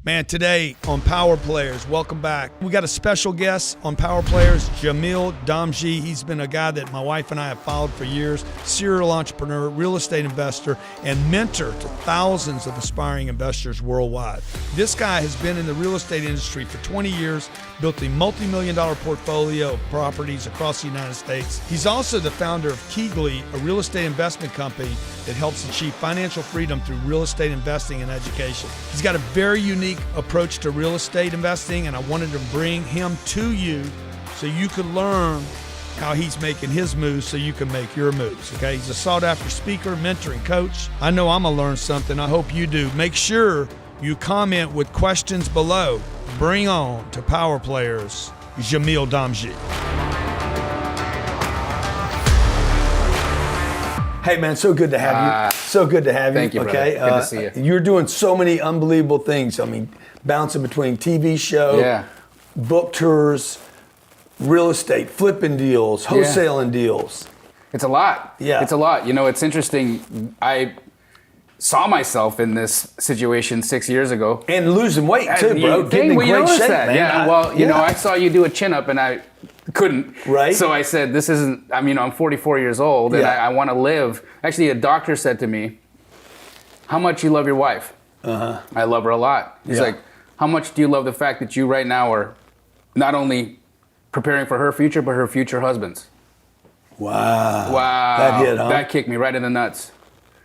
Man, today on Power Players, welcome back. We got a special guest on Power Players, Jamil Damji. He's been a guy that my wife and I have followed for years, serial entrepreneur, real estate investor, and mentor to thousands of aspiring investors worldwide. This guy has been in the real estate industry for 20 years, built a multi-million-dollar portfolio of properties across the United States. He's also the founder of Keegley, a real estate investment company that helps achieve financial freedom through real estate investing and education. He's got a very unique approach to real estate investing, and I wanted to bring him to you so you could learn how he's making his moves so you can make your moves, okay? He's a sought-after speaker, mentor, and coach. I know I'm gonna learn something. I hope you do. Make sure you comment with questions below. Bring on to Power Players, Jamil Damji. Hey man, so good to have you. So good to have you. Thank you, okay? brother. Good to see you. You're doing so many unbelievable things. I mean, bouncing between TV show, book tours, real estate, flipping deals, wholesaling deals. It's a lot. Yeah. It's a lot. You know, it's interesting. I saw myself in this situation 6 years ago. And losing weight too, bro. Getting in great shape, man. Yeah, well, you know, I saw you do a chin-up and I couldn't. Right. So I said, this isn't, I mean, I'm 44 years old and I want to live. Actually, a doctor said to me, how much you love your wife? I love her a lot. He's like, how much do you love the fact that you right now are not only preparing for her future, but her future husband's? Wow. Wow. That hit, huh? That kicked me right in the nuts.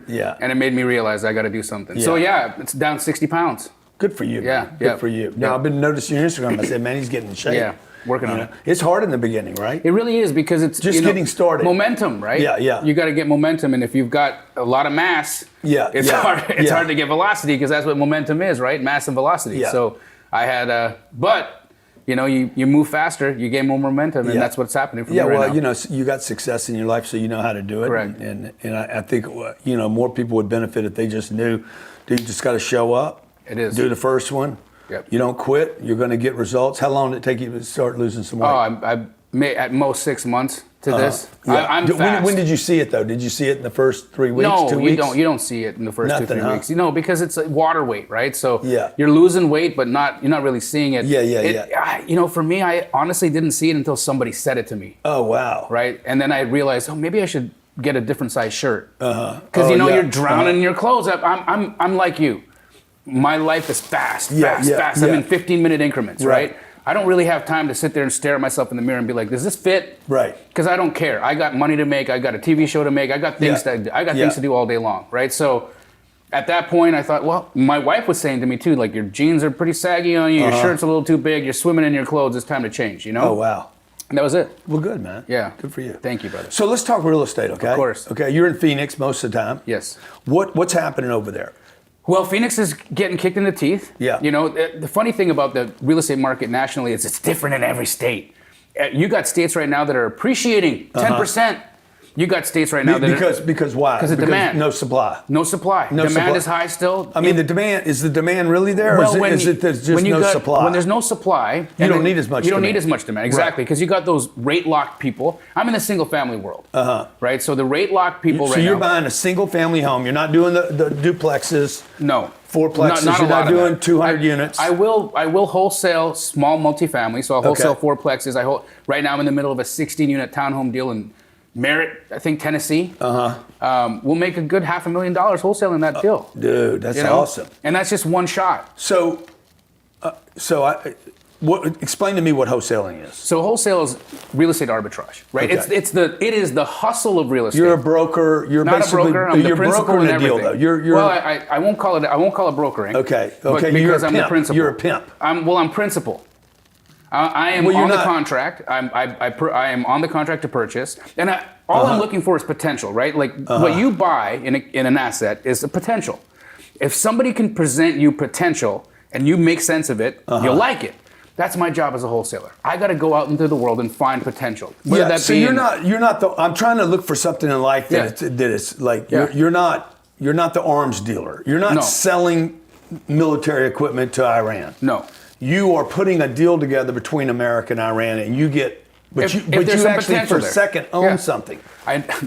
Yeah. And it made me realize I got to do something. So yeah, it's down 60 pounds. Good for you. Yeah. Man. Good for you. Now, I've been noticing your Instagram. I said, man, he's getting in shape. Yeah. Working on it. It's hard in the beginning, right? It really is because it's just getting started. Momentum, right? Yeah. You got to get momentum, and if you've got a lot of mass, it's hard. It's hard to get velocity because that's what momentum is, right? Mass and velocity. Yeah. So I had, but you know, you move faster, you gain more momentum, and that's what's happening for me right now. Well, you know, you got success in your life, so you know how to do it. Correct. And I think you know more people would benefit if they just knew. You just got to show up. It is. Do the first one. Yep. You don't quit. You're going to get results. How long did it take you to start losing some weight? I made at most 6 months to this. I'm fast. When did you see it though? Did you see it in the first 3 weeks? No, 2 weeks? you don't see it in the first Nothing, 2-3 weeks. You know, because it's like water weight, right? So Yeah. you're losing weight, but you're not really seeing it. Yeah. You know, for me, I honestly didn't see it until somebody said it to me. Oh wow. Right, and then I realized, maybe I should get a different size shirt. Because you're drowning in your clothes. I'm like you. My life is fast. I'm in 15-minute increments, right? I don't really have time to sit there and stare at myself in the mirror and be like, does this fit? Right. Because I don't care. I got money to make. I got a TV show to make. I got things things to do all day long, right? So at that point, I thought, well, my wife was saying to me too, like, your jeans are pretty saggy on you. Your shirt's a little too big. You're swimming in your clothes. It's time to change, you know? Oh, wow. And that was it. Well, good, man. Yeah. Good for you. Thank you, brother. So let's talk real estate, okay? Of course. Okay, you're in Phoenix most of the time. Yes. What's happening over there? Well, Phoenix is getting kicked in the teeth. Yeah. You know, the funny thing about the real estate market nationally is it's different in every state. You got states right now that are appreciating 10%. You got states right now that because why? Because of demand. No supply. No supply. Demand is high still. I mean, is the demand really there, or is it there's just no supply? When there's no supply, you don't need as much. You don't need as much demand, exactly, because you got those rate locked people. I'm in the single family world, right? So the rate locked people. So you're buying a single family home. You're not doing the duplexes. No. Fourplexes. Not you're not doing 200 units. I will wholesale small multifamily. So I'll wholesale fourplexes. Right now I'm in the middle of a 16-unit townhome deal in Merritt, I think, Tennessee. We'll make a good $500,000 wholesaling that deal. Dude, that's awesome. And that's just one shot. So explain to me what wholesaling is. So wholesale is real estate arbitrage, right? Okay. It is the hustle of real estate. You're a broker. You're not basically a broker. I'm the principal in deal, everything. though. Well, I won't call it brokering. Okay. Because I'm the principal. You're a pimp. I'm principal. I am on the contract. I am on the contract to purchase, and all I'm looking for is potential, right? Like what you buy in an asset is a potential. If somebody can present you potential and you make sense of it, you'll like it. That's my job as a wholesaler. I got to go out into the world and find potential. You're not the. I'm trying to look for something in life that is like you're not the arms dealer. You're not selling military equipment to Iran. No. You are putting a deal together between America and Iran, and you get But if you there's some actually potential for a there. second own something.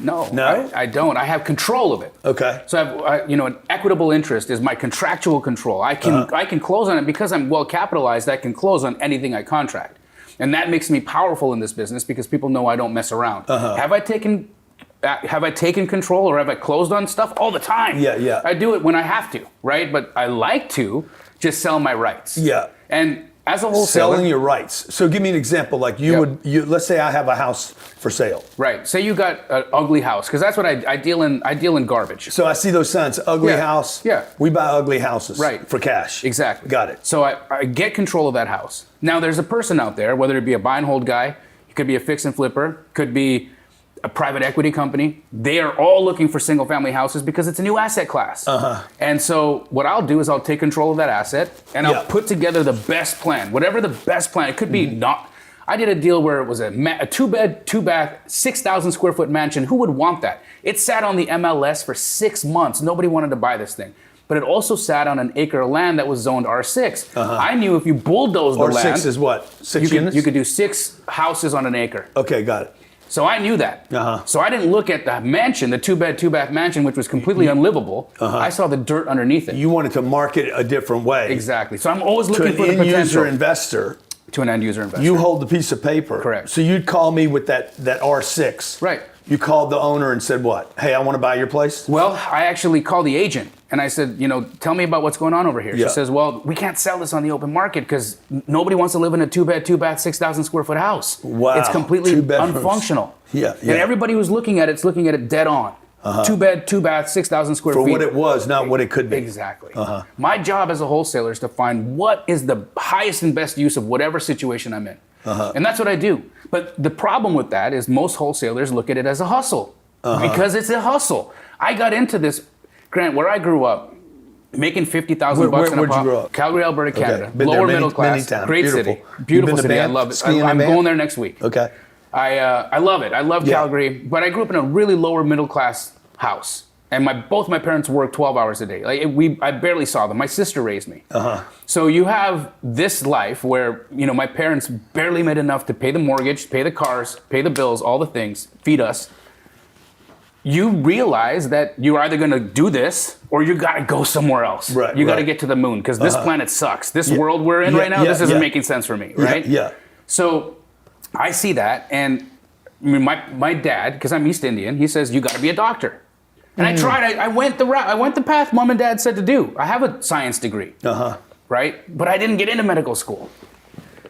No, I don't. I have control of it. Okay. So an equitable interest is my contractual control. I can close on it because I'm well capitalized. I can close on anything I contract, and that makes me powerful in this business because people know I don't mess around. Have I taken control, or have I closed on stuff all the time? Yeah. I do it when I have to, right? But I like to just sell my rights. Yeah. And as a wholesaler, selling your rights. So give me an example. Like let's say I have a house for sale. Right. Say you got an ugly house, because that's what I deal in. I deal in garbage. So I see those signs, ugly house. Yeah. We buy ugly houses. Right. For cash. Exactly. Got it. So I get control of that house. Now there's a person out there, whether it be a buy and hold guy, it could be a fix and flipper, could be a private equity company. They are all looking for single family houses because it's a new asset class. And so what I'll do is I'll take control of that asset and I'll put together the best plan, whatever the best plan. It could be not. I did a deal where it was a 2-bed, 2-bath, 6,000 square foot mansion. Who would want that? It sat on the MLS for 6 months. Nobody wanted to buy this thing. But it also sat on an acre of land that was zoned R6. I knew if you bulldozed the land. R6 is what? 6 units? You could do 6 houses on an acre. Okay, got it. So I knew that. So I didn't look at the mansion, the 2-bed, 2-bath mansion, which was completely unlivable. I saw the dirt underneath it. You wanted to market a different way. Exactly. So I'm always looking for the To an potential. end-user investor. To an end-user investor. You hold the piece of paper. Correct. So you'd call me with that R6. Right. You called the owner and said what? Hey, I want to buy your place? Well, I actually called the agent and I said, tell me about what's going on over here. Yeah. She says, well, we can't sell this on the open market because nobody wants to live in a 2-bed, 2-bath, 6,000 square foot house. Wow. It's completely unfunctional. Yeah. And everybody who's looking at it's looking at it dead on. 2-bed, 2-bath, 6,000 square feet. For what it was, not what it could be. Exactly. My job as a wholesaler is to find what is the highest and best use of whatever situation I'm in. And that's what I do. But the problem with that is most wholesalers look at it as a hustle. Because it's a hustle. I got into this, Grant, where I grew up, making $50,000 bucks in a Where'd you pop. grow up? Calgary, Alberta, Canada. Been Lower there middle class. Great Beautiful. city. Beautiful city. I Banff? love it. Skiing in I'm Banff? going there next week. Okay. I love it. I love Calgary, but I grew up in a really lower middle class house. And both my parents worked 12 hours a day. I barely saw them. My sister raised me. So you have this life where, my parents barely made enough to pay the mortgage, pay the cars, pay the bills, all the things, feed us. You realize that you're either going to do this or you got to go somewhere else. Right, you got to get to the moon because this planet sucks. This world we're in right now, this isn't making sense for me, right? Yeah. So I see that, and my dad, because I'm East Indian, he says, you got to be a doctor. And I tried, I went the path mom and dad said to do. I have a science degree, right? But I didn't get into medical school.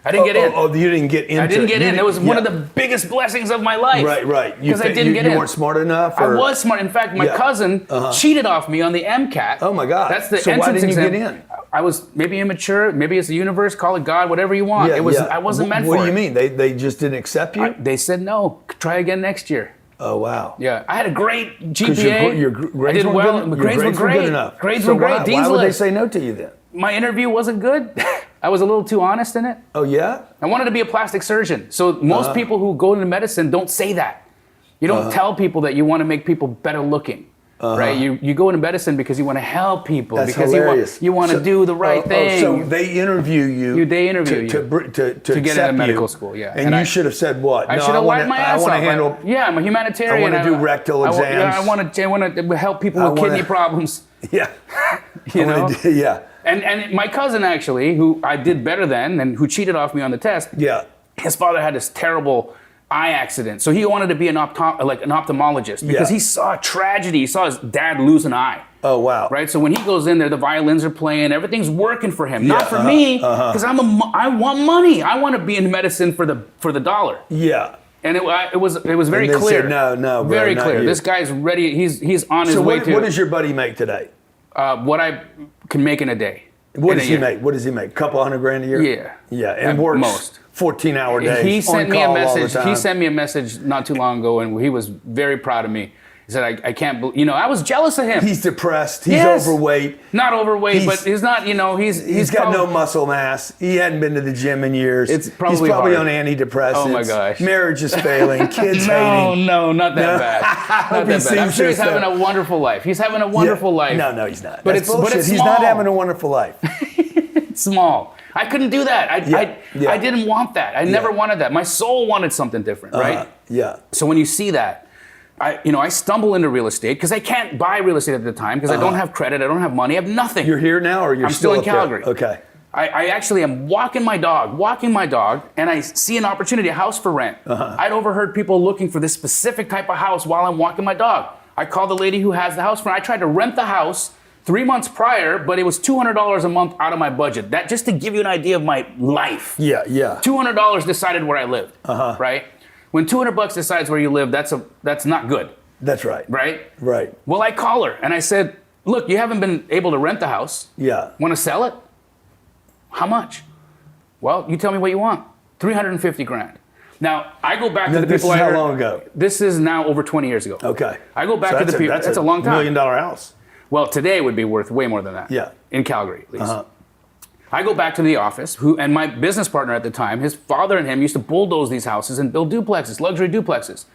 I didn't get in. Oh, you didn't get into it. I didn't get in. It was one of the biggest blessings of my life. Right. Because I didn't get in. You weren't smart enough? Or? I was smart. In fact, my cousin cheated off me on the MCAT. Oh my God. That's the so entrance why didn't exam. you get in? I was maybe immature. Maybe it's the universe. Call it God. Whatever you want. I wasn't meant for it. What do you mean? They just didn't accept you? They said no. Try again next year. Oh wow! Yeah, I had a great GPA. Your grades I did were well. good. Grades were great. Good enough. Grades were great. Why would they say no to you then? My interview wasn't good. I was a little too honest in it. Oh yeah. I wanted to be a plastic surgeon. So most people who go into medicine don't say that. You don't tell people that you want to make people better looking. Right? You go into medicine because you want to help people. That's because hilarious. you want to do the right thing. So they interview you. They interview you to get into medical school. Yeah. And you should have said what? I should have wiped my ass off. Handle. Yeah, I'm a humanitarian. I want to do rectal exams. I want to help people with kidney problems. Yeah. Yeah. And my cousin actually, who I did better than, and who cheated off me on the test. Yeah. His father had this terrible eye accident, so he wanted to be an ophthalmologist because he saw a tragedy. He saw his dad lose an eye. Oh wow! Right, so when he goes in there, the violins are playing, everything's working for him. Not for me, because I want money. I want to be in medicine for the dollar. Yeah. And it was very and they clear. Said, no, bro, very not clear. You. This guy's ready. He's on his way to. So what does your buddy make today? What I can make in a day. What does he make? What does he make? Couple $100,000 a year? Yeah. Yeah, and works most 14-hour days. He sent me a message. He sent me a message not too long ago, and he was very proud of me. He said, I can't believe, I was jealous of him. He's depressed. He's overweight. Not overweight, but he's not, he's got no muscle mass. He hadn't been to the gym in years. It's probably He's probably hard. on antidepressants. Oh my gosh. Marriage is failing. Kids hating. No, not that bad. Not that bad. I'm sure he's having a wonderful life. He's having a wonderful life. No, he's not. But That's it's bullshit. But it's he's small. not having a wonderful life. It's small. I couldn't do that. I didn't want that. I never wanted that. My soul wanted something different, right? Yeah. So when you see that, I stumble into real estate because I can't buy real estate at the time because I don't have credit, I don't have money, I have nothing. You're here now, or you're I'm still in up there? Calgary. Okay. I actually am walking my dog, and I see an opportunity, a house for rent. I'd overheard people looking for this specific type of house while I'm walking my dog. I called the lady who has the house for rent. I tried to rent the house 3 months prior, but it was $200 a month out of my budget. That just to give you an idea of my life. Yeah. $200 decided where I lived, right? When $200 decides where you live, that's not good. That's right. Right. Well, I call her and I said, look, you haven't been able to rent the house. Yeah. Want to sell it? How much? Well, you tell me what you want. $350,000. Now, I go back to the people I heard. How long ago? This is now over 20 years ago. Okay. I go back to the people. That's a long time. $1 million house. Well, today would be worth way more than that. Yeah. In Calgary, at least. I go back to the office, and my business partner at the time, his father and him used to bulldoze these houses and build duplexes, luxury duplexes.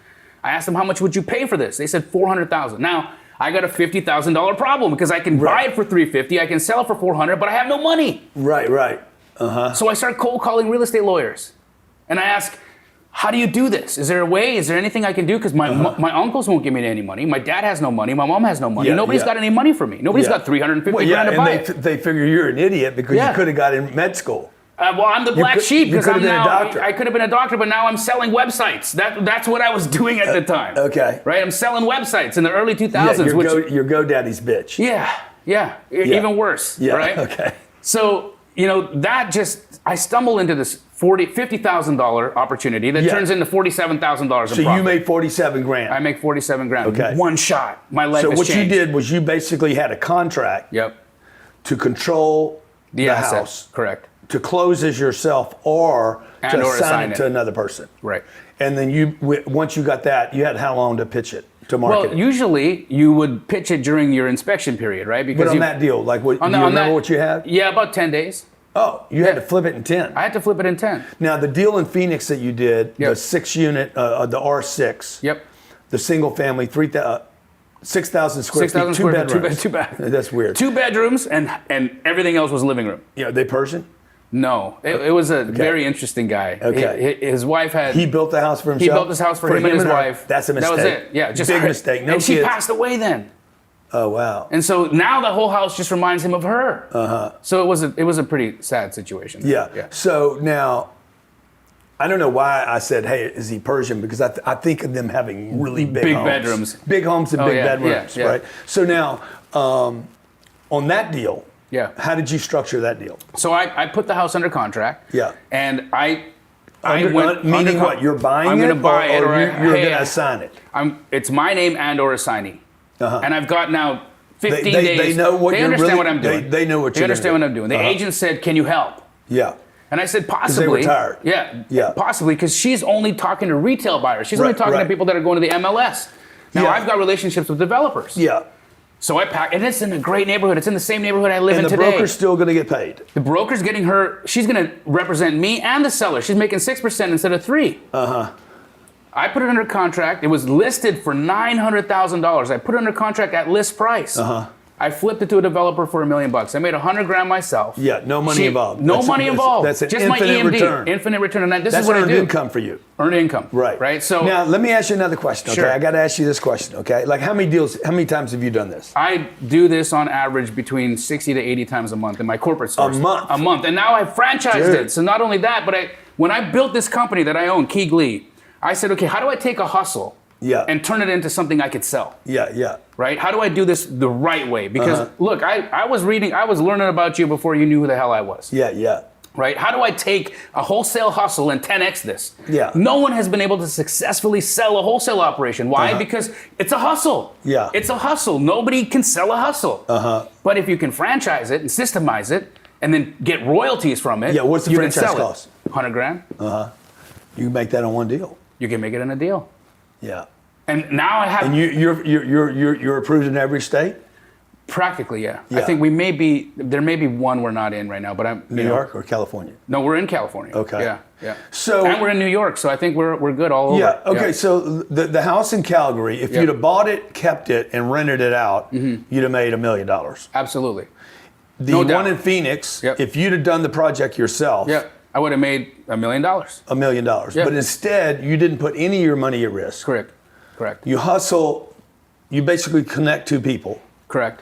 I asked them, how much would you pay for this? They said $400,000. Now, I got a $50,000 problem because I can buy it for $350,000, I can sell it for $400,000, but I have no money. Right. So I start cold calling real estate lawyers, and I ask, how do you do this? Is there a way? Is there anything I can do? Because my uncles won't give me any money. My dad has no money. My mom has no money. Nobody's got any money for me. Nobody's got $350,000 to buy it. They figure you're an idiot because you could have got in med school. Well, I'm the black sheep because I could have been a doctor, but now I'm selling websites. That's what I was doing at the time. Okay. Right? I'm selling websites in the early 2000s. Your GoDaddy's bitch. Yeah. Even worse. Yeah. Right? Okay. So, I stumble into this $50,000 opportunity that turns into $47,000 in profit. So you made $47,000. I make $47,000. Okay. One shot. My life has changed. So what you did was you basically had a contract. Yep. To control the asset. house. Correct. To close as yourself or assign it to another person. Right. And then once you got that, you had how long to pitch it, to market it? Well, usually you would pitch it during your inspection period, right? Because on that deal, do you remember what you had? Yeah, about 10 days. Oh, you had to flip it in 10. I had to flip it in 10. Now, the deal in Phoenix that you did, the 6-unit, the R6. Yep. The single family, 6,000 square feet, two bedrooms. Two bedrooms. That's weird. 2 bedrooms and everything else was living room. Yeah, they Persian? No, it was a very interesting guy. Okay. His wife had. He built the house for himself? He built this house for him and his wife. That's a mistake. That was it. Yeah, just big mistake. No and kids. she passed away then. Oh wow. And so now the whole house just reminds him of her. So it was a pretty sad situation. Yeah. So now, I don't know why I said, hey, is he Persian? Because I think of them having really big homes. Bedrooms. Big homes and big bedrooms, right? So now, on that deal, how did you structure that deal? So I put the house under contract. Yeah. And I went meaning what? You're buying it? I'm going to buy it, or you're going to assign it? It's my name and or assignee. And I've got now 15 days. They know what they understand what I'm doing. They know what you're doing. They understand what I'm doing. The agent said, "Can you help?" Yeah. And I said, possibly. They were tired. Yeah. Possibly, because she's only talking to retail buyers. She's only talking to people that are going to the MLS. Now, I've got relationships with developers. Yeah. So I pack, and it's in a great neighborhood. It's in the same neighborhood I live in today. And the broker's still going to get paid. The broker's getting her. She's going to represent me and the seller. She's making 6% instead of 3%. I put it under contract. It was listed for $900,000. I put it under contract at list price. I flipped it to a developer for $1 million. I made $100,000 myself. Yeah, no money involved. No money involved. That's an just infinite my EMD, return. Infinite return. And this that's is what I do. Earned income for you. Earned income. Right. So now let me ask you another question. Okay, sure. I got to ask you this question. Okay, like how many times have you done this? I do this on average between 60 to 80 times a month in my corporate stores. A month. A month, and now I've franchised it. So not only that, but when I built this company that I own, Key Glee, I said, okay, how do I take a hustle? And turn it into something I could sell. Yeah. Right? How do I do this the right way? Because look, I was learning about you before you knew who the hell I was. Yeah. Right? How do I take a wholesale hustle and 10x this? Yeah. No one has been able to successfully sell a wholesale operation. Why? Because it's a hustle. Yeah. It's a hustle. Nobody can sell a hustle. But if you can franchise it and systemize it and then get royalties from it, what's the franchise cost? $100,000. You can make that on one deal. You can make it in a deal. Yeah. And now I have. And you're approved in every state? Practically, yeah. I think there may be one we're not in right now, but I'm New York or California? No, we're in California. Okay. Yeah. So and we're in New York, so I think we're good all over. Yeah. Okay. So the house in Calgary, if you'd have bought it, kept it, and rented it out, you'd have made $1 million. Absolutely. The No one doubt. in Phoenix, Yep. if you'd have done the project yourself, Yeah, I would have made $1 million. $1 million. Yeah. But instead, you didn't put any of your money at risk. Correct. You hustle, you basically connect two people. Correct.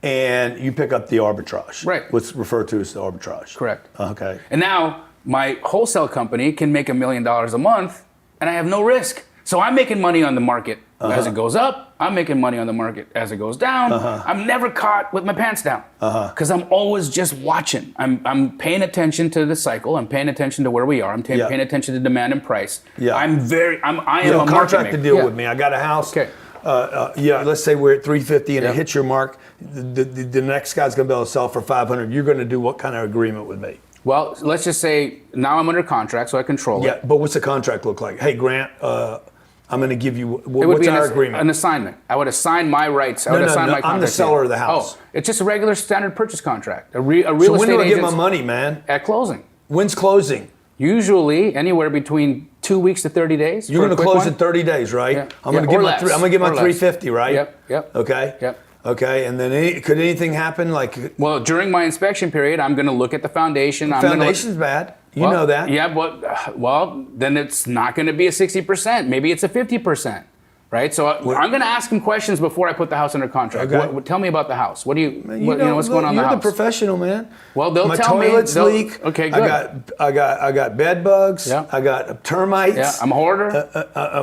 And you pick up the arbitrage. Right. What's referred to as the arbitrage. Correct. Okay. And now my wholesale company can make $1 million a month, and I have no risk. So I'm making money on the market as it goes up. I'm making money on the market as it goes down. I'm never caught with my pants down because I'm always just watching. I'm paying attention to the cycle. I'm paying attention to where we are. I'm paying attention to demand and price. Yeah. I am a contract market to maker. deal with me. I got a house. Okay. Let's say we're at 350 and Yeah. it hits your mark. The next guy's going to be able to sell for 500. You're going to do what kind of agreement with me? Well, let's just say now I'm under contract, so I control Yeah, it. but what's the contract look like? Hey, Grant, I'm going to give you. It would What's be our agreement? an assignment. I would assign my rights. I would assign my contract. I'm the seller of the house. Oh, it's just a regular standard purchase contract. A real So estate when do I get agent's my money, man? at closing. When's closing? Usually anywhere between 2 weeks to 30 days. You're going to close in 30 days, right? Yeah. I'm going to get my. I'm going to get my 350, right? Yep. Okay. Yep. Okay, and then could anything happen? Like Well, during my inspection period, I'm going to look at the foundation. foundation's bad. You know that. Yeah, but well, then it's not going to be a 60%. Maybe it's a 50%. Right, so I'm going to ask him questions before I put the house under contract. Okay. Tell me about the house. What do you, what's look, going on in the You're house? the professional, man. Well, they'll my tell me. toilets leak. Okay, good. I got bed bugs. Yeah. I got termites. Yeah, I'm a hoarder.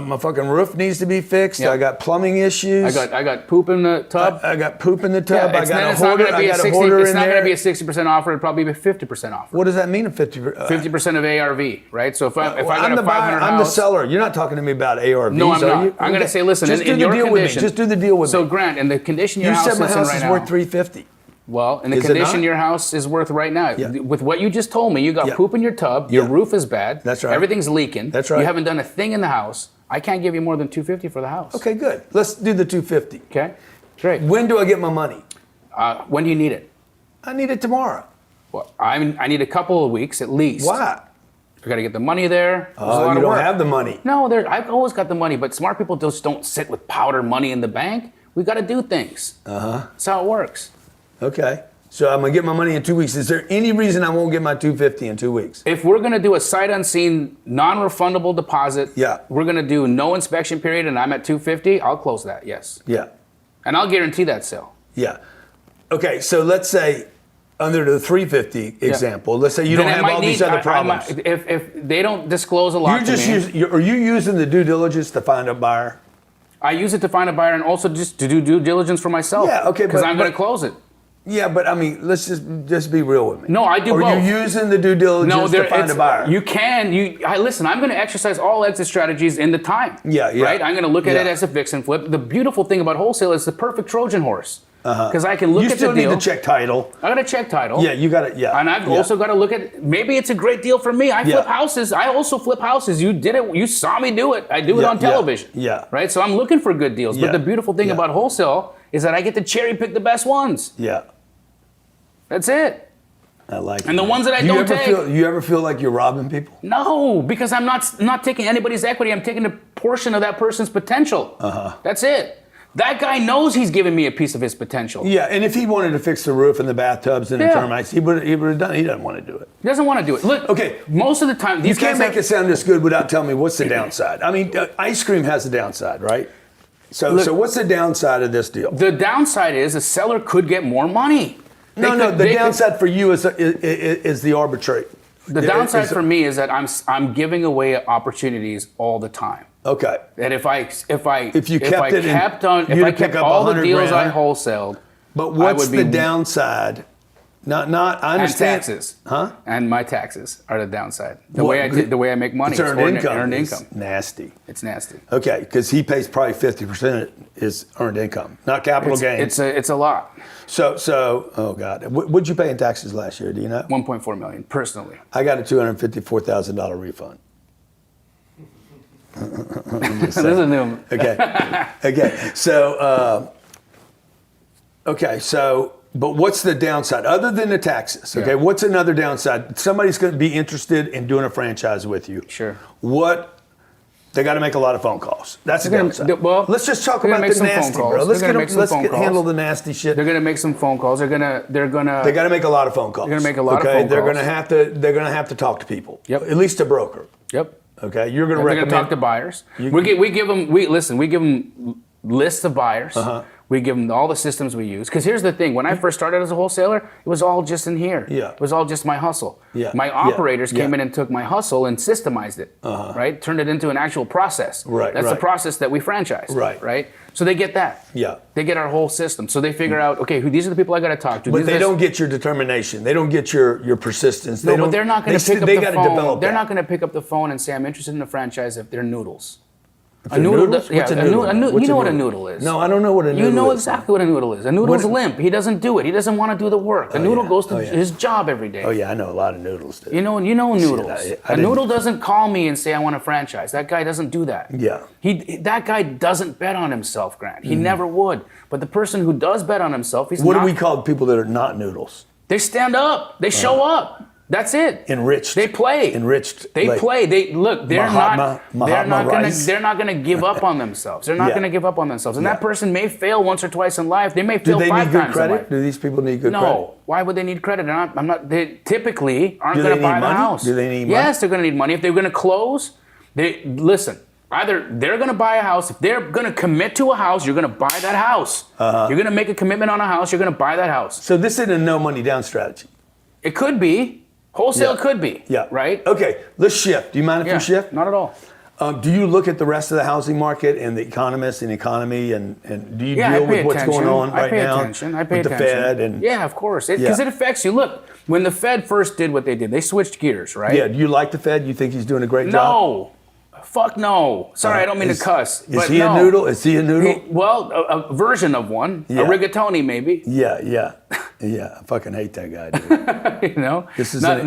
My fucking roof needs to be fixed. Yeah. I got plumbing issues. I got poop in the tub. I got poop in the tub. Yeah, I got a it's not hoarder. going to be I a got a 60. hoarder It's in not going to be a there. 60% offer. It'll probably be a 50% offer. What does that mean? 50%? 50% of ARV, right? So if I got I'm a the 500 buyer. I'm the house, seller. You're not talking to me about ARVs, No, I'm are not. you? I'm going to say, listen, just in do the your deal condition. with me. Just do the deal with me. So Grant, in the condition your You house said my is in house right is now. worth $350. Well, in the Is it condition not? your house is worth right now, Yeah. with what you just told me, you got Yeah. poop in your tub, your Yeah. roof is bad, That's right. everything's leaking, That's right. you haven't done a thing in the house, I can't give you more than $250 for the house. Okay, good. Let's do the 250. Okay? Great. When do I get my money? When do you need it? I need it tomorrow. Well, I need a couple of weeks at least. Why? I got to get the money there. There's a lot You of don't work. have the money. No, I've always got the money, but smart people just don't sit with powder money in the bank. We got to do things. That's how it works. Okay. So I'm gonna get my money in 2 weeks. Is there any reason I won't get my 250 in 2 weeks? If we're going to do a sight unseen, non-refundable deposit, Yeah. we're going to do no inspection period, and I'm at 250, I'll close that, yes. Yeah. And I'll guarantee that sale. Yeah. Okay. So let's say under the 350 example, let's say you don't Then I have might all these need- other problems. If they don't disclose a lot You just to me, are you using the due diligence to find a buyer? I use it to find a buyer and also just to do due diligence for myself. Yeah, okay, Because but- I'm going to but- close it. Yeah, but I mean, let's just be real with me. No, I do Are both. you using the due diligence to find a buyer? You can. Listen, I'm going to exercise all exit strategies in the time. Yeah. Right? I'm going to look at Yeah. it as a fix and flip. The beautiful thing about wholesale is the perfect Trojan horse. Because I can look You at still the deal. need to check title. I got to check title. Yeah, you got it. Yeah. And I've Yeah. also got to look at, maybe it's a great deal for me. I flip houses. I also flip houses. You did it. You saw me do it. I do it Yeah, on television. yeah. Right? So I'm looking for good deals. Yeah, But the beautiful thing yeah. about wholesale is that I get to cherry pick the best ones. Yeah. That's it. I like it. And the ones that I you don't ever take- you ever feel like you're robbing people? No, because I'm not taking anybody's equity. I'm taking a portion of that person's potential. That's it. That guy knows he's giving me a piece of his potential. Yeah, and if he wanted to fix the roof and the bathtubs and the Yeah. termites, he would have done it. He doesn't want to do it. He doesn't want to do it. Look, Okay. most of the time, You these can't guys make it sound this good without telling me what's the downside. I mean, ice cream has a downside, right? So what's the downside of this deal? The downside is a seller could get more money. The downside for you is the arbitrary. The downside for me is that I'm giving away opportunities all the time. Okay. That if I kept kept all the deals I wholesaled, But what's I would the be, downside? Not I and understand. taxes, Huh? And my taxes are the downside. The What? way I make money. It's earned income. Earned It's income. nasty. It's nasty. Okay, because he pays probably 50% is earned income, not capital gains. It's a lot. So oh God, what'd you pay in taxes last year? Do you know? 1.4 million personally. I got a $254,000 refund. This is new. Okay. So, but what's the downside other than the taxes? Okay. Yeah. What's another downside? Somebody's going to be interested in doing a franchise with you. Sure. What They got to make a lot of phone calls. That's the downside. Well, let's just talk about the nasty, bro. Let's handle the nasty shit. They're gonna make some phone calls. They got to make a lot of phone calls. They're gonna make a lot of phone calls. They're gonna have to talk to people. Yep. At least a broker. Yep. Okay. You're gonna recommend. They're gonna talk to buyers. We give them lists of buyers. We give them all the systems we use. Because here's the thing. When I first started as a wholesaler, it was all just in here. Yeah. It was all just my hustle. Yeah. My operators came in and took my hustle and systemized it, right? Turned it into an actual process. Right. That's the process that we franchise. Right. So they get that. Yeah. They get our whole system. So they figure out, okay, these are the people I got to talk to. But they don't get your determination. They don't get your persistence. No, but they're not going to pick up the phone. Develop they're not going to pick up the phone and say, I'm interested in a franchise if they're noodles. A noodle? What's a noodle? You know what a noodle is. No, I don't know what a noodle is. You know exactly what a noodle is. A noodle's limp. He doesn't do it. He doesn't want to do the work. A noodle goes to his job every day. Oh yeah, I know a lot of noodles. Dude. You know noodles. A noodle doesn't call me and say I want a franchise. That guy doesn't do that. Yeah. That guy doesn't bet on himself, Grant. He never would. But the person who does bet on himself, What do we call people that are not noodles? They stand up. They show up. That's it. Enriched. They play. Enriched. They play. They look. They're not going to give up on themselves. They're not going to give up on themselves. And that person may fail once or twice in life. They may fail 5 times in life. Do they need good credit? Do these people need good credit? No. Why would they need credit? They typically aren't going to buy the house. Do they need money? Yes, they're going to need money. If they're going to close, listen. Either they're going to buy a house. If they're going to commit to a house, you're going to buy that house. You're going to make a commitment on a house. You're going to buy that house. So this isn't a no money down strategy. It could be. Wholesale could be. Yeah. Right? Okay, let's shift. Do you mind if we shift? Not at all. Do you look at the rest of the housing market and the economists and economy and do you deal with what's going on right now I pay with the Fed? Yeah, of course. Because it affects you. Look, when the Fed first did what they did, they switched gears, right? Yeah. Do you like the Fed? You think he's doing a great job? No. Fuck no. Sorry, I don't mean to cuss. Is he a noodle? Is he a noodle? A version of one. Yeah. A rigatoni, maybe. Yeah. I fucking hate that guy, dude. You know? This is not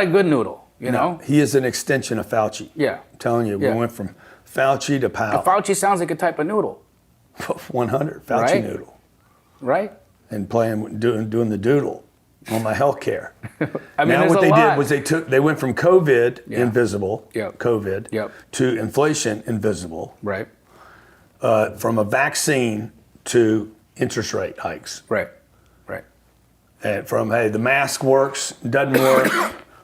a good noodle, you know? He is an extension of Fauci. Yeah. I'm telling you, we went from Fauci to Powell. Fauci sounds like a type of noodle. 100. Fauci noodle. Right? And doing the doodle on my health care. I mean, now what they did was they went from COVID invisible, COVID, to inflation invisible. Right. From a vaccine to interest rate hikes. Right. And from the mask works, doesn't work.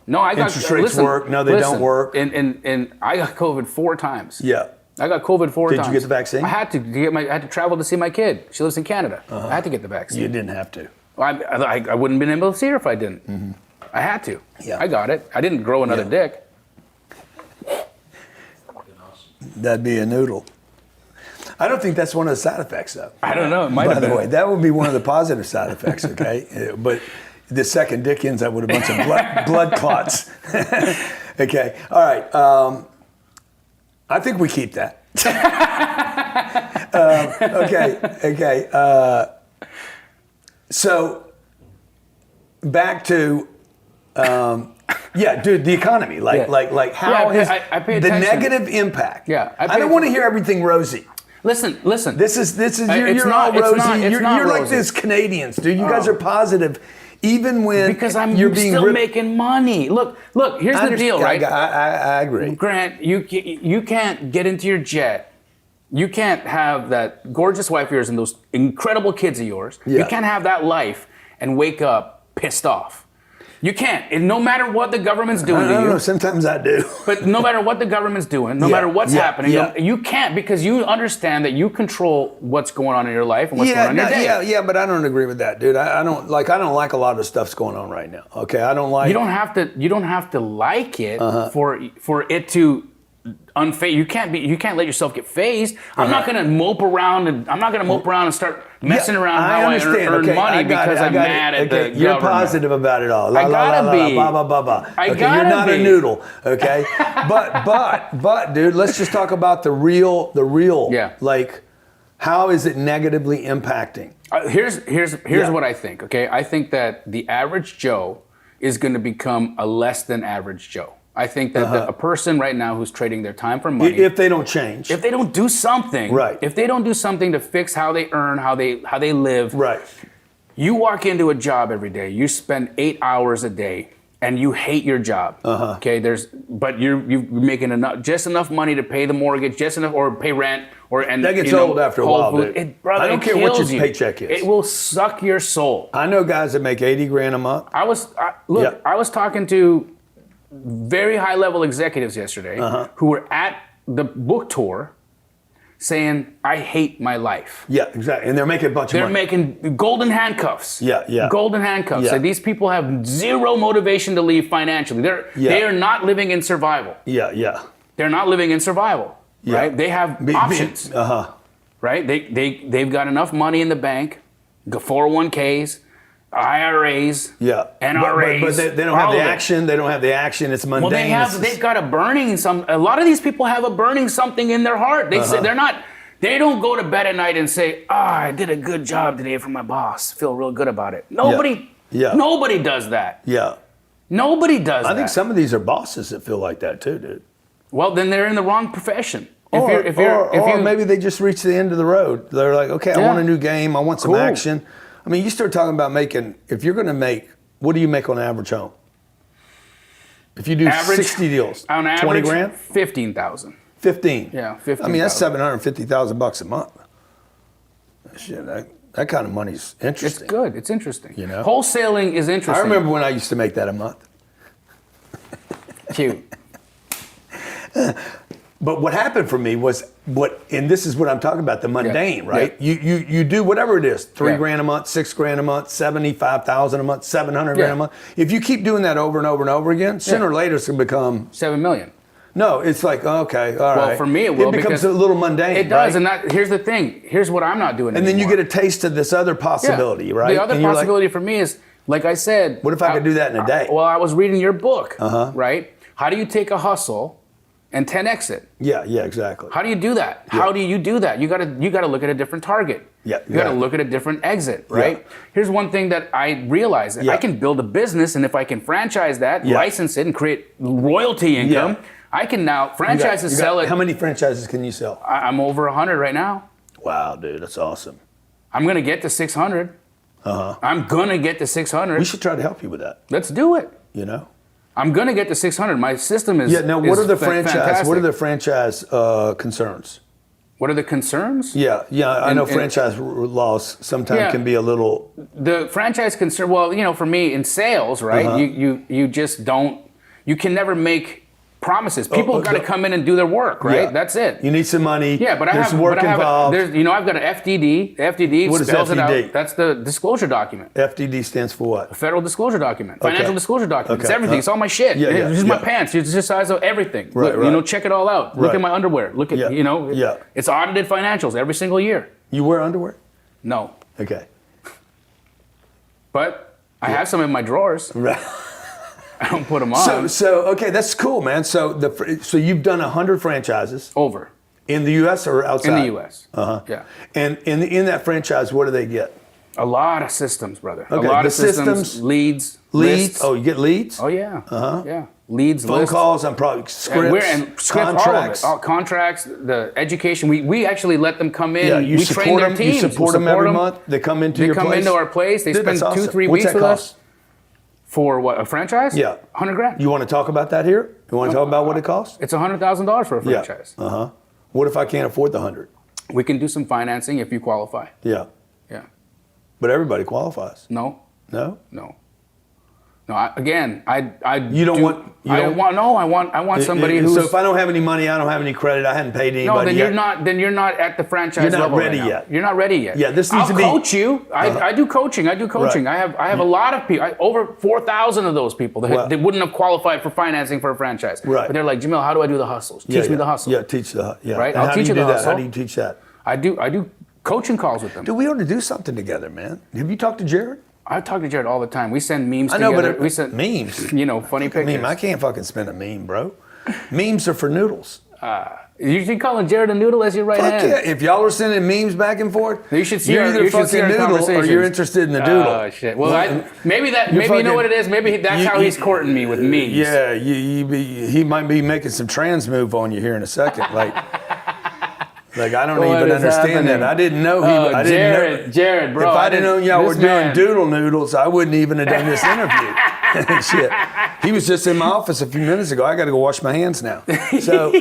No, I got interest rates work. No, they don't work. And I got COVID 4 times. Yeah. I got COVID 4 times. Did you get the vaccine? I had to travel to see my kid. She lives in Canada. I had to get the vaccine. You didn't have to. I wouldn't have been able to see her if I didn't. Mm-hmm. I had to. Yeah. I got it. I didn't grow another dick. That'd be a noodle. I don't think that's one of the side effects, though. I don't know. It might have been. By the way, that would be one of the positive side effects, okay? But the second dick ends up with a bunch of blood clots. Okay. All right. I think we keep that. Okay. So back to, dude, the economy. Like how is I pay the attention. negative impact? Yeah, I don't want to hear everything rosy. Listen. This is you're all rosy. You're like these Canadians, dude. You guys are positive, even when you're being still making money. Look. Here's the deal, right? I agree. Grant, you can't get into your jet. You can't have that gorgeous wife of yours and those incredible kids of yours. Yeah. You can't have that life and wake up pissed off. You can't. And no matter what the government's doing to you. No, sometimes I do. But no matter what the government's doing, no matter what's happening, you can't, because you understand that you control what's going on in your life and what's going on in your day. Yeah, but I don't agree with that, dude. I don't like a lot of the stuff's going on right now. Okay, I don't like. You don't have to like it for it to unfazed. You can't let yourself get phased. I'm not going to mope around and start messing around how I earn money because I'm mad at the government. You're positive about it all. I gotta be. Blah, blah, blah, blah. You're not a noodle, okay? but, dude, let's just talk about the real. Yeah. Like, how is it negatively impacting? Here's what I think. Okay, I think that the average Joe is going to become a less than average Joe. I think that a person right now who's trading their time for money, if they don't change, if they don't do something, right? If they don't do something to fix how they earn, how they live, right? You walk into a job every day, you spend 8 hours a day, and you hate your job. Okay, but you're making just enough money to pay the mortgage, just enough, or pay rent, that gets old after a while, dude. Brother, I don't care what your paycheck is. It will suck your soul. I know guys that make $80,000 a month. I was talking to very high level executives yesterday who were at the book tour saying, I hate my life. Yeah, exactly. And they're making a bunch of money. They're making golden handcuffs. Yeah. Golden handcuffs. Yeah. So these people have zero motivation to leave financially. They are not living in survival. Yeah. They're not living in survival. Yeah. Right? They have options. Right? They've got enough money in the bank, the 401ks, IRAs, NRAs. But they don't have the action. They don't have the action. It's mundane. Well, they've got a lot of these people have a burning something in their heart. They say they don't go to bed at night and say, I did a good job today for my boss. Feel real good about it. Nobody does that. Yeah. Nobody does that. I think some of these are bosses that feel like that too, dude. Well, then they're in the wrong profession. Or maybe they just reach the end of the road. They're like, okay, I want a new game. I want some action. I mean, you start talking about if you're going to make, what do you make on average home? If you do 60 deals, on average, 20 grand? 15,000. 15? Yeah, 15,000. I mean, that's $750,000 a month. Shit, that kind of money's interesting. It's good. It's interesting. You know? Wholesaling is interesting. I remember when I used to make that a month. Cute. But what happened for me was and this is what I'm talking about, the mundane, right? Yeah. You do whatever it is, $3,000 a month, $6,000 a month, 75,000 a month, 700 grand a month. If you keep doing that over and over and over again, sooner or later it's gonna become 7 million. No, it's like, okay, all right. Well, for me it will. It becomes a little mundane. It does, right? and here's the thing. Here's what I'm not doing anymore. And then you get a taste of this other possibility, right? The other possibility for me is, like I said, what if I could do that in a day? Well, I was reading your book, right? How do you take a hustle and 10x it? Yeah, exactly. How do you do that? Yeah. How do you do that? You gotta look at a different target. Yeah, you gotta look at a different exit, right? Yeah. Here's one thing that I realized: I can build a business, and if I can franchise that, license it, and create royalty income, I can now sell it. How many franchises can you sell? I'm over 100 right now. Wow, dude, that's awesome. I'm gonna get to 600. I'm gonna get to 600. We should try to help you with that. Let's do it. You know. I'm gonna get to 600. My system is. Yeah. Now, what are the fantastic. What are the franchise concerns? What are the concerns? Yeah. I know franchise laws sometimes can be a little. The franchise concern. Well, for me in sales, right? You just don't. You can never make promises. People got to come in and do their work, right? Yeah. That's it. You need some money. Yeah, but there's work involved. I've got an FDD. The FDD what spells is FDD? it out. That's the disclosure document. FDD stands for what? A federal disclosure document. Financial disclosure document. It's everything. It's all my shit. Yeah, it's just my pants. It's just size of everything. Right, Look, check it all out. Look at my underwear. Look at, Yeah. It's audited financials every single year. You wear underwear? No. Okay. But I have some in my drawers. Right. I don't put them on. So okay, that's cool, man. So you've done 100 franchises over in the U.S. or outside? In the U.S. Yeah. And in that franchise, what do they get? A lot of systems, brother. Okay. A lot of systems, leads. Lists. Oh, you get leads? Oh yeah. Yeah. Leads, phone lists. calls. I'm probably scripts, contracts. All contracts, the education. We actually let them come in. Yeah, you we support train their them. teams. You support them every month. They come into your place. They come into our place. They spend awesome. 2-3 What's weeks that with cost? us. For what, a franchise? Yeah. 100 grand. You want to talk about that here? You want to talk about what it costs? It's $100,000 for a franchise. Yeah. What if I can't afford the 100? We can do some financing if you qualify. Yeah. Yeah. But everybody qualifies. No. No? No. No, I want somebody who's. So if I don't have any money, I don't have any credit, I hadn't paid anybody. No, then you're not at the franchise level. You're not ready yet. You're not ready yet. Yeah, this needs to be. I'll coach you. I do coaching. Right. I have a lot of people. Over 4,000 of those people that wouldn't have qualified for financing for a franchise. Right. But they're like, Jamil, how do I do the hustles? Teach me the hustle. Yeah, teach the yeah. Right. And I'll teach you the hustle. How do you teach that? I do coaching calls with them. Dude, we ought to do something together, man. Have you talked to Jared? I talk to Jared all the time. We send memes together. I know, but we send memes. Funny pictures. Meme. I can't fucking spend a meme, bro. Memes are for noodles. You calling Jared a noodle as your right hand? Yeah. If y'all are sending memes back and forth, you should see you're either fucking noodle or you're interested in the doodle. Oh shit. Well, maybe you know what it is. Maybe that's how he's courting me with memes. Yeah, he might be making some trans move on you here in a second. Like Like, I don't even understand that. I didn't know I didn't know. Jared, bro. If I didn't know y'all were doing doodle noodles, I wouldn't even have done this interview. Shit. He was just in my office a few minutes ago. I got to go wash my hands now. So,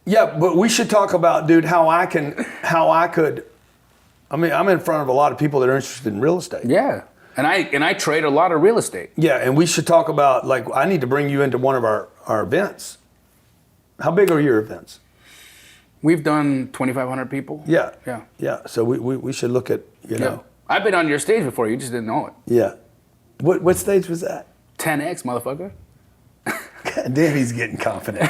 yeah, but we should talk about, dude, how I could. I mean, I'm in front of a lot of people that are interested in real estate. Yeah. And I trade a lot of real estate. Yeah, and we should talk about, like, I need to bring you into one of our events. How big are your events? We've done 2,500 people. Yeah. Yeah. Yeah. So we should look at, you know. I've been on your stage before, you just didn't know it. Yeah. What stage was that? 10X, motherfucker. God damn, he's getting confident.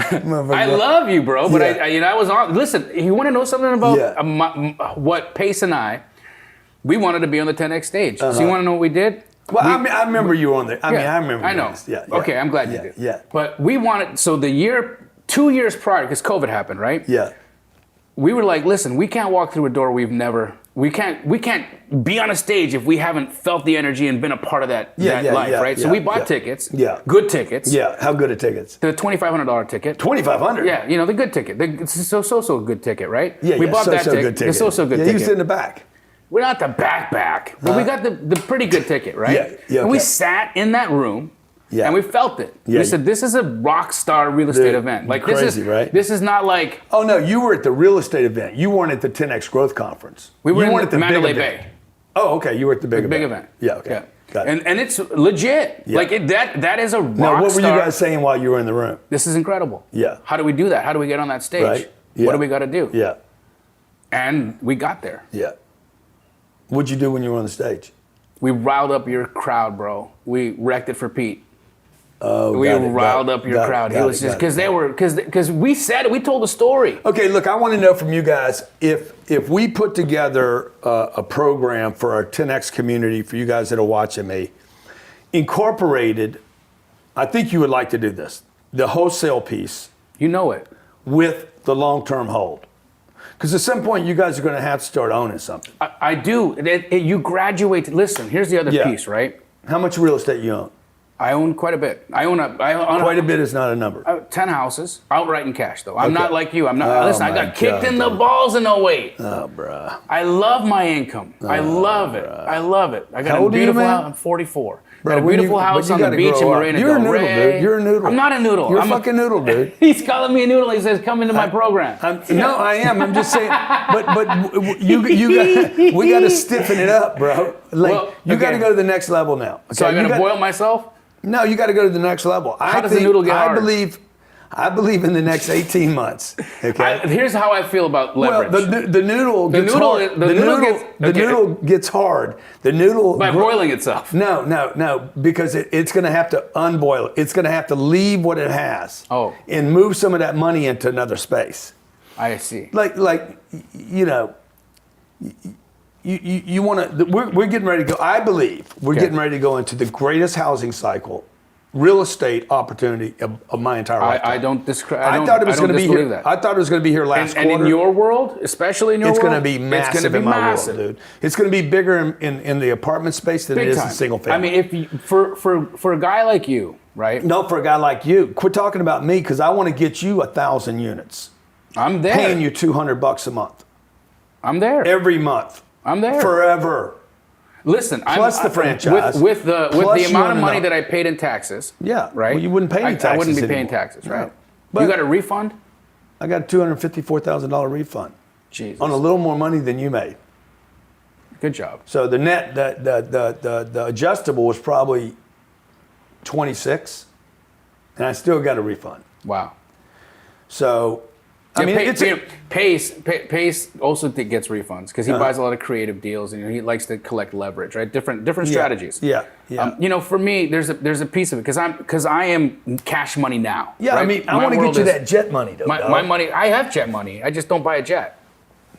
I love you, bro, but I was on. Listen, you want to know something about what Pace and we wanted to be on the 10X stage. So you want to know what we did? Well, I remember you were on there. I remember. I know. Yeah. Okay, I'm glad you did. Yeah. But we wanted, so 2 years prior, because COVID happened, right? Yeah. We were like, listen, we can't walk through a door we can't be on a stage if we haven't felt the energy and been a part of that life, right? So we bought tickets. Yeah. Good tickets. Yeah. How good are tickets? The $2,500 ticket. $2,500? Yeah, you know, the good ticket. It's so good ticket, right? Yeah, we bought that ticket. Good ticket. The so good ticket. Yeah, you sit in the back. We're not the back, but we got the pretty good ticket, right? Yeah. Okay. And we sat in that room. Yeah. And we felt it. Yeah. We said, this is a rock star real estate event. Like, crazy, right? This is not like... Oh, no, you were at the real estate event. You weren't at the 10X Growth Conference. We were at the Mandalay Bay. Oh, okay, you were at the big event. Yeah, okay. Yeah. Got it. And it's legit. Yeah. Like, that is a rock star. Now, what were you guys saying while you were in the room? This is incredible. Yeah. How do we do that? How do we get on that stage? Right. Yeah. What do we got to do? Yeah. And we got there. Yeah. What'd you do when you were on the stage? We riled up your crowd, bro. We wrecked it for Pete. Oh, we riled up your crowd. It was just because we said it. We told the story. Okay, look, I want to know from you guys if we put together a program for our 10X community, for you guys that are watching me, incorporated. I think you would like to do this. The wholesale piece. You know it. With the long-term hold. Because at some point, you guys are going to have to start owning something. I do. You graduate. Listen, here's the other piece, right? How much real estate you own? I own quite a bit. Quite a bit is not a number. 10 houses, outright in cash, though. I'm not like you. I'm not. Listen, I got kicked in the balls in 08. Oh, bruh. I love my income. I love it. I love it. I got a beautiful house. I'm 44. Bro, got a beautiful house on the beach in Marina Del Rey. You're a noodle, dude. You're a noodle. I'm not a noodle. You're a fucking noodle, dude. He's calling me a noodle. He says, come into my program. No, I am. I'm just saying. But we got to stiffen it up, bro. Like, you got to go to the next level now. Okay? So I got to boil myself? No, you got to go to the next level. How does the noodle get hard? I believe in the next 18 months. Okay. Here's how I feel about leverage. Well, the noodle gets hard. The noodle gets hard. The noodle by boiling itself. No, because it's going to have to unboil it. It's going to have to leave what it has. Oh. And move some of that money into another space. I see. Like you know. You want to? We're getting ready to go. I believe we're getting ready to go into the greatest housing cycle, real estate opportunity of my entire life. I don't discredit. I thought it was going to be here. That. I thought it was going to be here last quarter. And in your world, especially in your world, it's going to be massive in my world, dude. It's going to be bigger in the apartment space than it is in single family. I mean, for a guy like you, right? No, for a guy like you, quit talking about me because I want to get you 1,000 units. I'm there. Paying you $200 a month. I'm there. Every month. I'm there. Forever. Listen, plus the franchise. With the amount of money that I paid in taxes. Yeah. Right? Well, you wouldn't pay any taxes I wouldn't be anymore. paying taxes, right? But you got a refund? I got a $254,000 refund. Jesus. On a little more money than you made. Good job. So the net, the adjustable was probably 26, and I still got a refund. Wow. So, I mean, Pace also gets refunds because he buys a lot of creative deals and he likes to collect leverage, right? Different strategies. Yeah. For me, there's a piece of it because I am cash money now. Yeah, right? I mean, I want to get you that jet money, though. My money, I have jet money. I just don't buy a jet.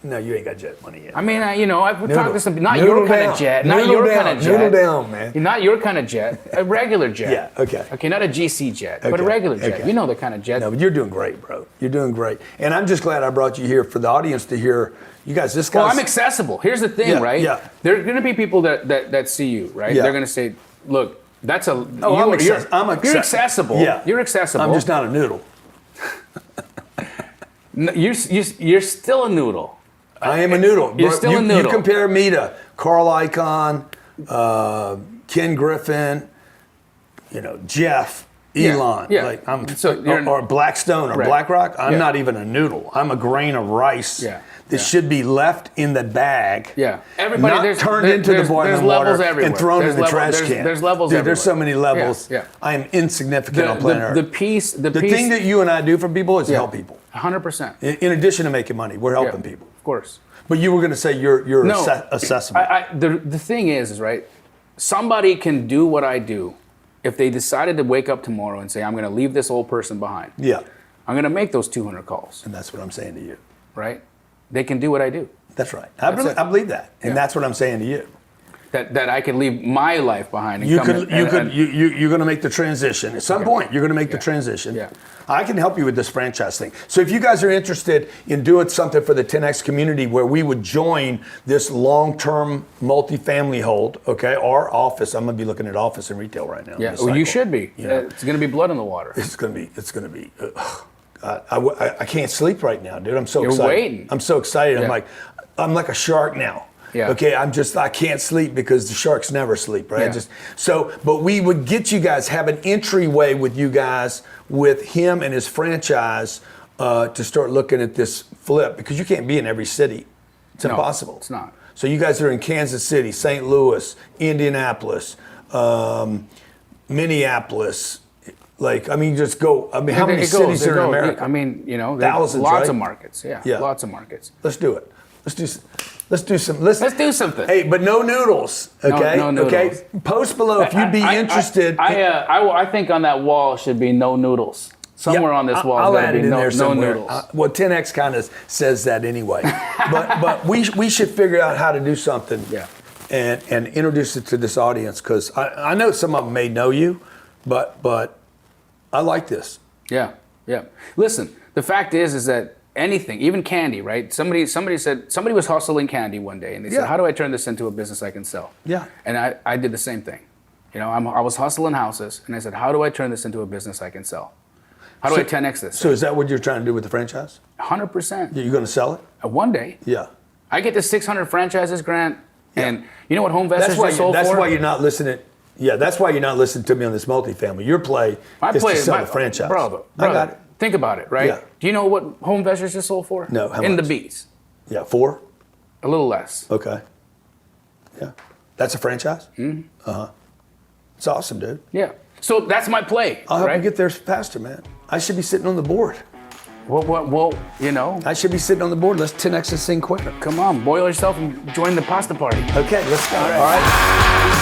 No, you ain't got jet money yet. I mean, I've talked to some, not your kind of jet, not your kind of jet. Noodle down, man. Not your kind of jet, a regular jet. Yeah, okay. Okay, not a GC jet, but a regular jet. Okay. You know the kind of jet. No, but you're doing great, bro. You're doing great. And I'm just glad I brought you here for the audience to hear, you guys, this guy's... Well, I'm accessible. Here's the thing, right? Yeah. There are going to be people that see you, right? Yeah. They're going to say, look, that's a... You're accessible. Yeah. You're accessible. I'm just not a noodle. You're still a noodle. I am a noodle. You're still a noodle. You compare me to Carl Icahn, Ken Griffin, Jeff, Elon. Yeah. Like So or Blackstone or Right. BlackRock. I'm Yeah. not even a noodle. I'm a grain of rice. Yeah. That should be left in the bag. Yeah, everybody. Not turned into the boiling water and thrown in the trash can. There's levels. Dude, everywhere. there's so many levels. Yeah. I am insignificant on planet Earth. The piece. The thing that you and I do for people is help people. 100%. In addition to making money, we're helping people. Of course. But you were going to say you're No, accessible. The thing is right. Somebody can do what I do if they decided to wake up tomorrow and say, I'm going to leave this old person behind. Yeah. I'm going to make those 200 calls. And that's what I'm saying to you. Right? They can do what I do. That's right. I believe that. And that's what I'm saying to you. That I can leave my life behind and you're going to make the transition. At some point, you're going to make the transition. Yeah. I can help you with this franchise thing. So if you guys are interested in doing something for the 10X community where we would join this long-term multifamily hold, okay, our office, I'm going to be looking at office and retail right now. Yeah, well, you should be. It's going to be blood in the water. It's going to be. I can't sleep right now, dude. I'm so You're excited. waiting. I'm so excited. Yeah. I'm like a shark now. Yeah. Okay, I can't sleep because the sharks never sleep, right? Yeah. But we would get you guys, have an entryway with you guys, with him and his franchise, to start looking at this flip, because you can't be in every city. It's impossible. It's not. So you guys are in Kansas City, St. Louis, Indianapolis, Minneapolis. Just go. How many cities are in America? Thousands, lots right? of markets. Yeah, lots of markets. Let's do it. Let's do some. Let's do something. Hey, but no noodles. Okay. No noodles. Okay. Post below if you'd be interested. I think on that wall should be no noodles. Somewhere on this wall, I'll add it in there no somewhere. noodles. 10X kind of says that anyway. but we should figure out how to do something. Yeah. And introduce it to this audience, because I know some of them may know you, but I like this. Yeah. Listen, the fact is that anything, even candy, right? Somebody was hustling candy one day, and they said, "How do I turn this into a business I can sell?" Yeah. And I did the same thing. I was hustling houses, and I said, "How do I turn this into a business I can sell? How do I 10x this?" So is that what you're trying to do with the franchise? 100%. You're going to sell it? One day. Yeah. I get the 600 franchises grant, and you know what HomeVestors just sold for? That's why you're not listening. Yeah, that's why you're not listening to me on this multifamily. Your play is to sell the franchise. Brother, I got it. Think about it, right? Yeah. Do you know what HomeVestors just sold for? No, how In much? the B's. Yeah, 4? A little less. Okay. Yeah. That's a franchise? Mm-hmm. It's awesome, dude. Yeah. So that's my play. I'll help right? you get there faster, man. I should be sitting on the board. Well, I should be sitting on the board. Let's 10X this thing quicker. Come on, boil yourself and join the pasta party. Okay, let's go. All right.